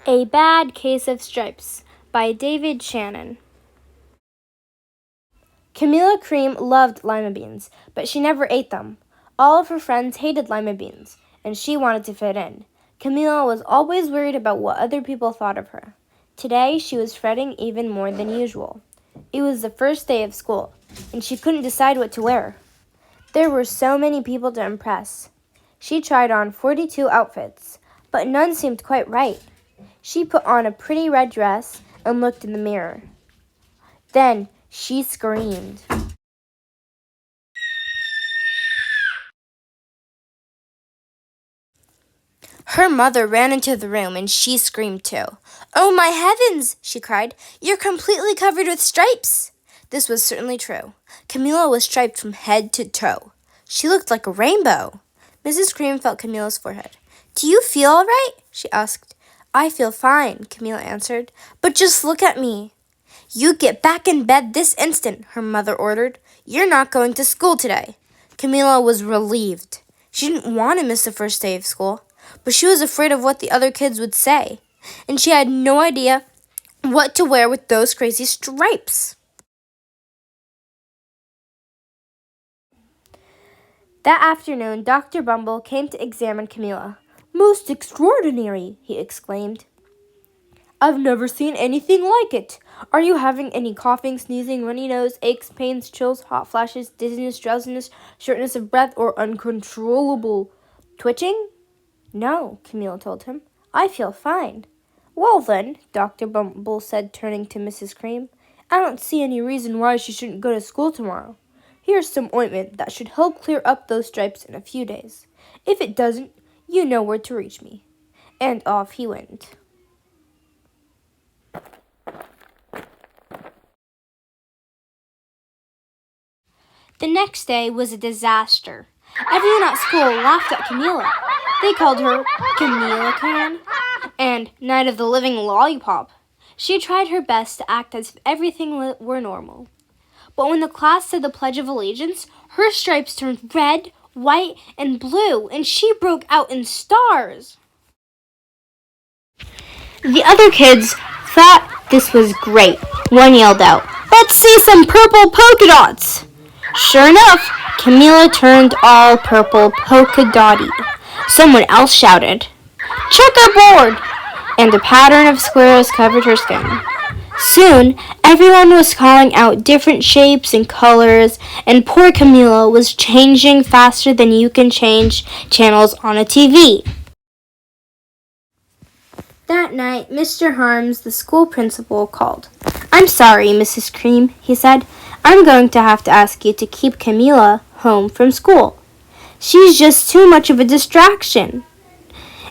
A Bad Case of Stripes by David Shannon. Camilla Cream loved lima beans, but she never ate them. All of her friends hated lima beans, and she wanted to fit in. Camilla was always worried about what other people thought of her. Today, she was fretting even more than usual. It was the first day of school, and she couldn't decide what to wear. There were so many people to impress. She tried on 42 outfits, but none seemed quite right. She put on a pretty red dress and looked in the mirror. Then she screamed. Her mother ran into the room and she screamed too. "Oh, my heavens!" she cried. "You're completely covered with stripes!" This was certainly true. Camilla was striped from head to toe. She looked like a rainbow. Mrs. Cream felt Camilla's forehead. "Do you feel all right?" she asked. "I feel fine," Camilla answered. "But just look at me." "You get back in bed this instant," her mother ordered. "You're not going to school today." Camilla was relieved. She didn't want to miss the first day of school, but she was afraid of what the other kids would say, and she had no idea what to wear with those crazy stripes. That afternoon, Dr. Bumble came to examine Camilla. "Most extraordinary!" he exclaimed. "I've never seen anything like it. Are you having any coughing, sneezing, runny nose, aches, pains, chills, hot flashes, dizziness, drowsiness, shortness of breath, or uncontrollable twitching?" "No," Camilla told him. "I feel fine." "Well then," Dr. Bumble said, turning to Mrs. Cream, "I don't see any reason why she shouldn't go to school tomorrow. Here's some ointment that should help clear up those stripes in a few days. If it doesn't, you know where to reach me." And off he went. The next day was a disaster. Everyone at school laughed at Camilla. They called her Camilla Can and Night of the Living Lollipop. She tried her best to act as if everything were normal. But when the class said the Pledge of Allegiance, her stripes turned red, white, and blue, and she broke out in stars. The other kids thought this was great. One yelled out, "Let's see some purple polka dots!" Sure enough, Camilla turned all purple polka dotty. Someone else shouted, "Checkerboard!" and a pattern of squares covered her skin. Soon, everyone was calling out different shapes and colors, and poor Camilla was changing faster than you can change channels on a TV. That night, Mr. Harms, the school principal, called. "I'm sorry, Mrs. Cream," he said. "I'm going to have to ask you to keep Camilla home from school. She's just too much of a distraction.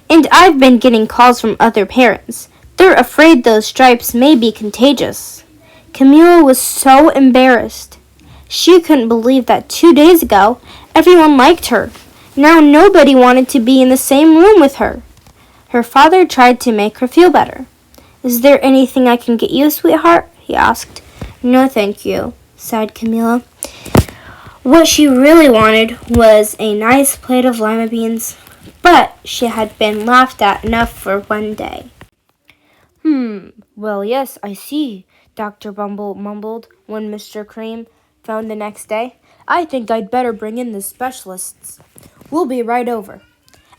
And I've been getting calls from other parents. They're afraid those stripes may be contagious." Camilla was so embarrassed. She couldn't believe that 2 days ago, everyone liked her. Now nobody wanted to be in the same room with her. Her father tried to make her feel better. "Is there anything I can get you, sweetheart?" he asked. "No, thank you," sighed Camilla. What she really wanted was a nice plate of lima beans, but she had been laughed at enough for one day. Well, yes, I see," Dr. Bumble mumbled when Mr. Cream phoned the next day. "I think I'd better bring in the specialists. We'll be right over."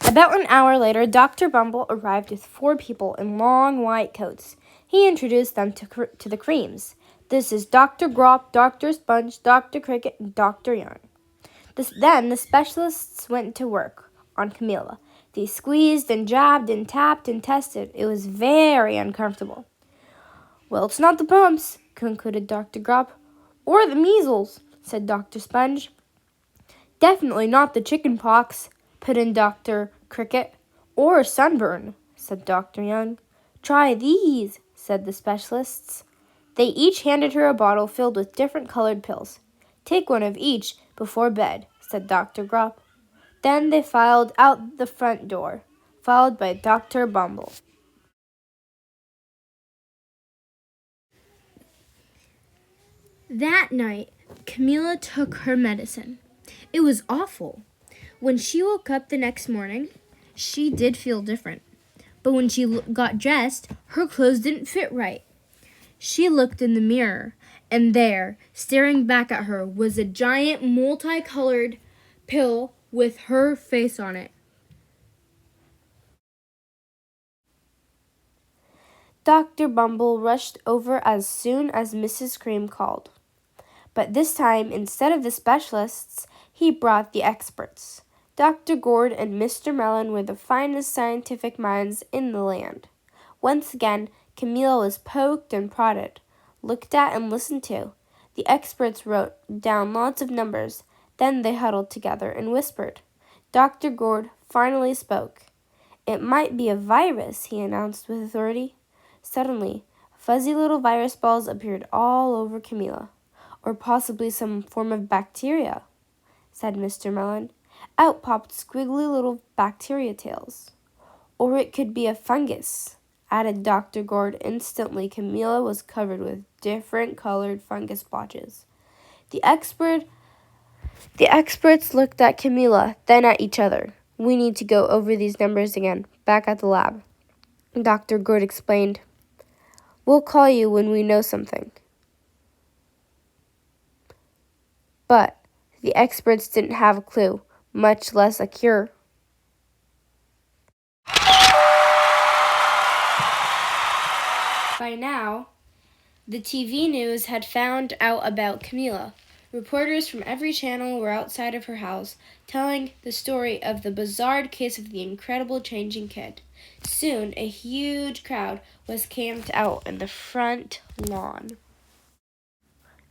About an hour later, Dr. Bumble arrived with 4 people in long white coats. He introduced them to the Creams. "This is Dr. Grop, Dr. Sponge, Dr. Cricket, and Dr. Young." Then the specialists went to work on Camilla. They squeezed and jabbed and tapped and tested. It was very uncomfortable. "Well, it's not the pumps," concluded Dr. Grop. "Or the measles," said Dr. Sponge. "Definitely not the chicken pox," put in Dr. Cricket. "Or sunburn," said Dr. Young. "Try these," said the specialists. They each handed her a bottle filled with different colored pills. "Take one of each before bed," said Dr. Grop. Then they filed out the front door, followed by Dr. Bumble. That night, Camilla took her medicine. It was awful. When she woke up the next morning, she did feel different. But when she got dressed, her clothes didn't fit right. She looked in the mirror, and there, staring back at her, was a giant multicolored pill with her face on it. Dr. Bumble rushed over as soon as Mrs. Cream called. But this time, instead of the specialists, he brought the experts. Dr. Gourd and Mr. Mellon were the finest scientific minds in the land. Once again, Camilla was poked and prodded, looked at and listened to. The experts wrote down lots of numbers. Then they huddled together and whispered. Dr. Gourd finally spoke. "It might be a virus," he announced with authority. Suddenly, fuzzy little virus balls appeared all over Camilla. "Or possibly some form of bacteria," said Mr. Mellon. Out popped squiggly little bacteria tails. "Or it could be a fungus," added Dr. Gourd. Instantly, Camilla was covered with different colored fungus blotches. The experts looked at Camilla, then at each other. "We need to go over these numbers again, back at the lab," Dr. Gourd explained. "We'll call you when we know something." But the experts didn't have a clue, much less a cure. By now, the TV news had found out about Camilla. Reporters from every channel were outside of her house, telling the story of the bizarre case of the incredible changing kid. Soon, a huge crowd was camped out in the front lawn.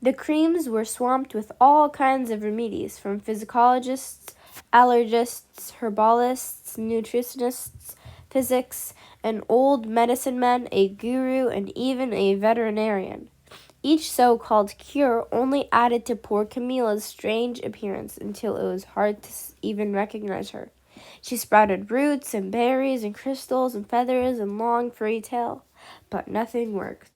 The Creams were swamped with all kinds of remedies, from physiologists, allergists, herbalists, nutritionists, physics, an old medicine man, a guru, and even a veterinarian. Each so-called cure only added to poor Camilla's strange appearance until it was hard to even recognize her. She sprouted roots and berries and crystals and feathers and long furry tail, but nothing worked.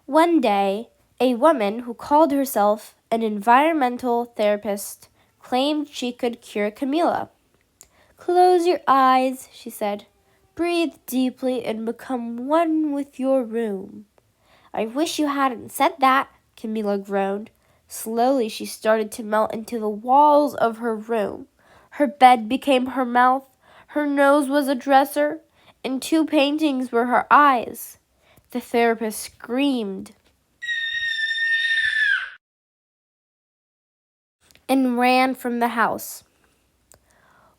One day, a woman who called herself an environmental therapist claimed she could cure Camilla. "Close your eyes," she said. "Breathe deeply and become one with your room." "I wish you hadn't said that," Camilla groaned. Slowly she started to melt into the walls of her room. Her bed became her mouth, her nose was a dresser, and 2 paintings were her eyes. The therapist screamed and ran from the house.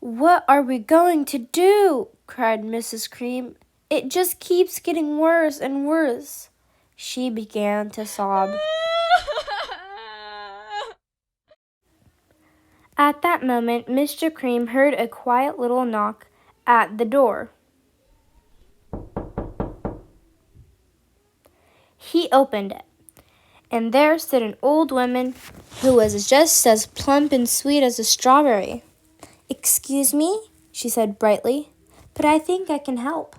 "What are we going to do?" cried Mrs. Cream. "It just keeps getting worse and worse." She began to sob. At that moment, Mr. Cream heard a quiet little knock at the door. He opened it, and there stood an old woman who was just as plump and sweet as a strawberry. "Excuse me," she said brightly, "but I think I can help."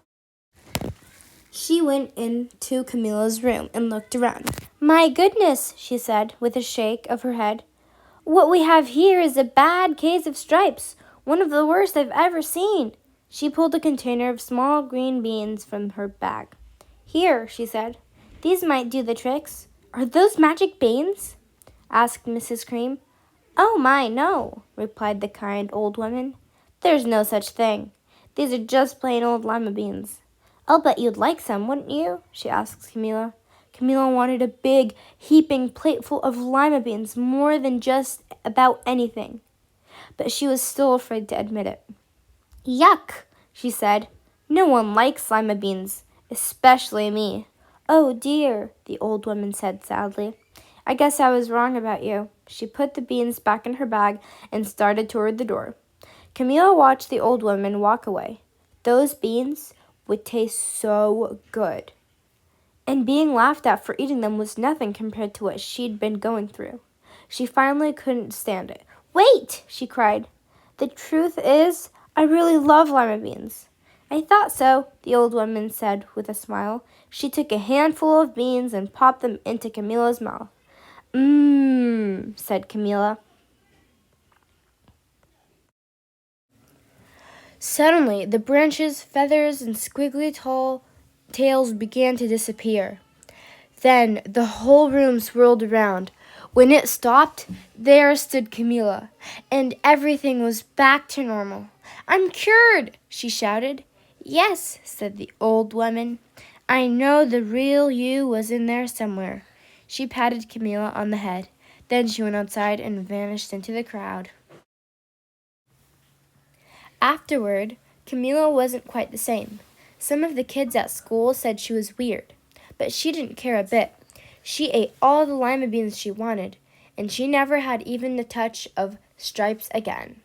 She went into Camilla's room and looked around. "My goodness," she said with a shake of her head. "What we have here is a bad case of stripes, one of the worst I've ever seen." She pulled a container of small green beans from her bag. "Here," she said. "These might do the tricks." "Are those magic beans?" asked Mrs. Cream. "Oh my, no," replied the kind old woman. "There's no such thing. These are just plain old lima beans." "I'll bet you'd like some, wouldn't you?" she asked Camilla. Camilla wanted a big, heaping plateful of lima beans more than just about anything, but she was still afraid to admit it. "Yuck," she said. "No one likes lima beans, especially me." "Oh dear," the old woman said sadly. "I guess I was wrong about you." She put the beans back in her bag and started toward the door. Camilla watched the old woman walk away. Those beans would taste so good, and being laughed at for eating them was nothing compared to what she'd been going through. She finally couldn't stand it. "Wait!" she cried. "The truth is, I really love lima beans." "I thought so," the old woman said with a smile. She took a handful of beans and popped them into Camilla's mouth. "Mmm," said Camilla. Suddenly, the branches, feathers, and squiggly tall tails began to disappear. Then the whole room swirled around. When it stopped, there stood Camilla, and everything was back to normal. "I'm cured!" she shouted. "Yes," said the old woman. "I know the real you was in there somewhere." She patted Camilla on the head. Then she went outside and vanished into the crowd. Afterward, Camilla wasn't quite the same. Some of the kids at school said she was weird, but she didn't care a bit. She ate all the lima beans she wanted, and she never had even the touch of stripes again.